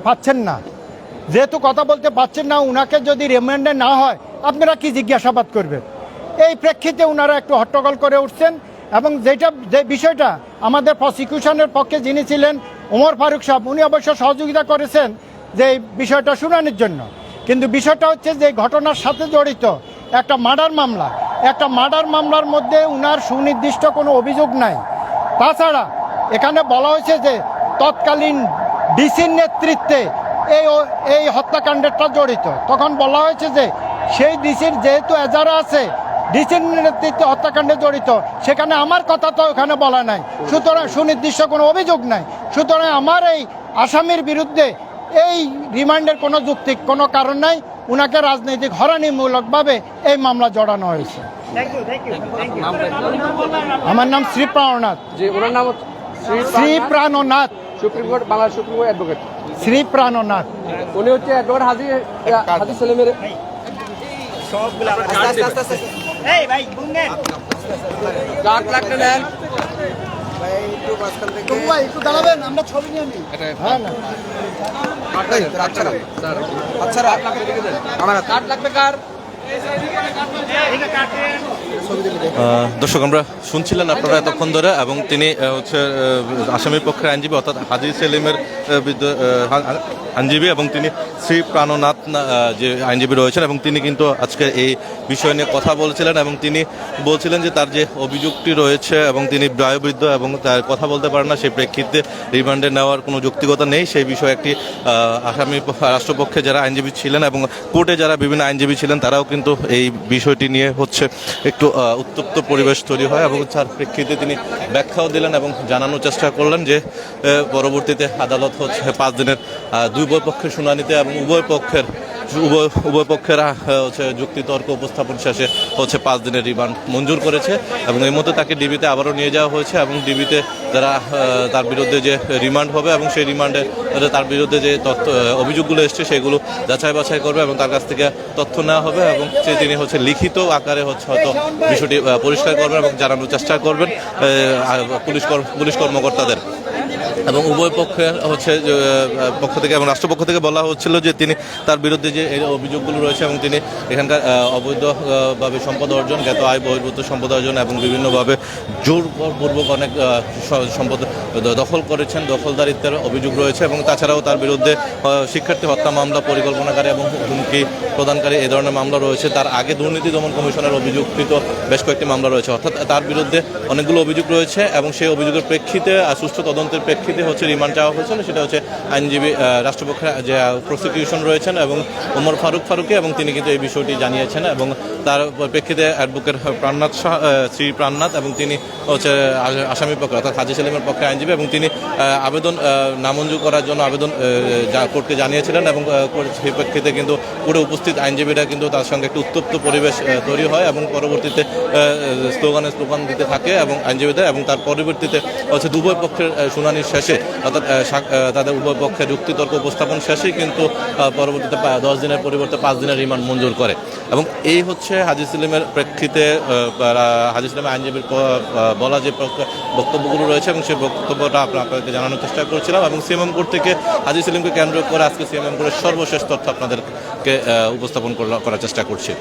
পাচ্ছেন না, যেহেতু কথা বলতে পারছেন না, উনাকে যদি রিমান্ডে না হয় আপনারা কি জিজ্ঞাসাবাদ করবেন? এই প্রেক্ষিতে উনারা একটু হট্টগোল করে উঠছেন এবং যে বিষয়টা আমাদের প্রসিকিউশনের পক্ষে যিনি ছিলেন ওমর ফারুক সাহেব, উনি অবশ্য সহযোগিতা করেছেন যে এই বিষয়টা শুনানির জন্য। কিন্তু বিষয়টা হচ্ছে যে ঘটনার সাথে জড়িত একটা মার্ডার মামলার মধ্যে উনার সুনির্দিষ্ট কোনো অভিযোগ নাই। তাছাড়া এখানে বলা হয়েছে যে তৎকালীন ডিসির নেতৃত্বে এই হত্যাকাণ্ডটা জড়িত। তখন বলা হয়েছে যে সেই ডিসির যেহেতু এজারা আছে, ডিসির নেতৃত্বে হত্যাকাণ্ডে জড়িত, সেখানে আমার কথা তো ওখানে বলা নাই, সুতরাং সুনির্দিষ্ট কোনো অভিযোগ নাই। সুতরাং আমার এই আসামির বিরুদ্ধে এই রিমান্ডের কোনো যৌক্তিক কোনো কারণ নাই, উনাকে রাজনৈতিক হয়রানিমূলকভাবে এই মামলা জড়ানো হয়েছে। আমার নাম Shri Prannath. Shri Prannath, supreme court, Bangladesh supreme court advocate Shri Prannath. উনি হচ্ছে অ্যাডভোকেট হাজি সেলিমের। একটু দাঁড়াবেন, আমরা ছবি নিয়ে নিই। হ্যাঁ না দর্শক, আমরা শুনছিলেন আপনারা এতক্ষণ ধরে, এবং তিনি হচ্ছে আসামির পক্ষের আইনজীবী অর্থাৎ হাজি সেলিমের আইনজীবী, এবং তিনি শ্রী প্রাণনাথ যে আইনজীবী রয়েছেন, এবং তিনি কিন্তু আজকে এই বিষয় নিয়ে কথা বলছিলেন এবং তিনি বলছিলেন যে তার যে অভিযোগটি রয়েছে এবং তিনি বয়োবৃদ্ধ এবং তার কথা বলতে পারেন না, সেই প্রেক্ষিতে রিমান্ডে নেওয়ার কোনো যৌক্তিকতা নেই। সেই বিষয়ে একটি আসামি রাষ্ট্রপক্ষে যারা আইনজীবী ছিলেন এবং কোর্টে যারা বিভিন্ন আইনজীবী ছিলেন তারাও কিন্তু এই বিষয়টি নিয়ে হচ্ছে একটু উত্তপ্ত পরিবেশ তৈরি হয়, এবং তার প্রেক্ষিতে তিনি ব্যাখ্যাও দিলেন এবং জানানোর চেষ্টা করলেন যে পরবর্তীতে আদালত হচ্ছে 5 দিনের দুই পক্ষের শুনানিতে এবং উভয় পক্ষের হচ্ছে যুক্তিতর্ক উপস্থাপন শেষে হচ্ছে 5 দিনের রিমান্ড মঞ্জুর করেছে, এবং এই মধ্যে তাকে ডিবিতে আবারও নিয়ে যাওয়া হয়েছে, এবং ডিবিতে যারা তার বিরুদ্ধে যে রিমান্ড হবে এবং সেই রিমান্ডে তার বিরুদ্ধে যে অভিযোগগুলো এসছে সেগুলো যাচাই বাছাই করবে এবং তার কাছ থেকে তথ্য নেওয়া হবে, এবং তিনি হচ্ছে লিখিত আকারে হচ্ছে হয়তো বিষয়টি পরিষ্কার করবেন এবং জানানোর চেষ্টা করবেন পুলিশ কর্মকর্তাদের। এবং উভয় পক্ষের হচ্ছে পক্ষ থেকে এবং রাষ্ট্রপক্ষ থেকে বলা হচ্ছিল যে তিনি তার বিরুদ্ধে যে অভিযোগগুলো রয়েছে এবং তিনি এখানকার অবৈধভাবে সম্পদ অর্জন, জ্ঞাত আয় বহির্ভূত সম্পদ অর্জন এবং বিভিন্নভাবে জোরপূর্বক অনেক সম্পদ দখল করেছেন, দখলদারিত্বের অভিযোগ রয়েছে, এবং তাছাড়াও তার বিরুদ্ধে শিক্ষার্থী হত্যা মামলা, পরিকল্পনাকারী এবং হুমকি প্রদানকারী এই ধরনের মামলা রয়েছে। তার আগে দুর্নীতি দমন কমিশনের অভিযোগকৃত বেশ কয়েকটি মামলা রয়েছে, অর্থাৎ তার বিরুদ্ধে অনেকগুলো অভিযোগ রয়েছে, এবং সেই অভিযোগের প্রেক্ষিতে সুষ্ঠু তদন্তের প্রেক্ষিতে হচ্ছে রিমান্ড চাওয়া হয়েছিল। সেটা হচ্ছে আইনজীবী রাষ্ট্রপক্ষের যে প্রসিকিউশন রয়েছেন এবং ওমর ফারুককে, এবং তিনি কিন্তু এই বিষয়টি জানিয়েছেন, এবং তার প্রেক্ষিতে অ্যাডভোকেট শ্রী প্রাণনাথ, এবং তিনি হচ্ছে আসামির পক্ষে অর্থাৎ হাজি সেলিমের পক্ষে আইনজীবী, এবং তিনি আবেদন নামঞ্জুর করার জন্য আবেদন কোর্টকে জানিয়েছিলেন, এবং সেই প্রেক্ষিতে কিন্তু পুরো উপস্থিত আইনজীবীরা কিন্তু তার সঙ্গে একটি উত্তপ্ত পরিবেশ তৈরি হয়, এবং পরবর্তীতে স্লোগান দিতে থাকে এবং আইনজীবীদের, এবং তার পরবর্তীতে হচ্ছে উভয় পক্ষের শুনানির শেষে অর্থাৎ তাদের উভয় পক্ষের যুক্তিতর্ক উপস্থাপন শেষেই কিন্তু পরবর্তীতে 10 দিনের পরিবর্তে 5 দিনের রিমান্ড মঞ্জুর করে। এবং এই হচ্ছে হাজি সেলিমের প্রেক্ষিতে হাজি সেলিমের আইনজীবীর বলা যে বক্তব্যগুলো রয়েছে, এবং সেই বক্তব্যটা আপনাদেরকে জানানোর চেষ্টা করছিলাম, এবং সিএমএম কোর্ট থেকে হাজি সেলিমকে কেন্দ্র করে আজকে সিএমএম কোর্টের সর্বশেষ তথ্য আপনাদেরকে উপস্থাপন করার চেষ্টা করছি।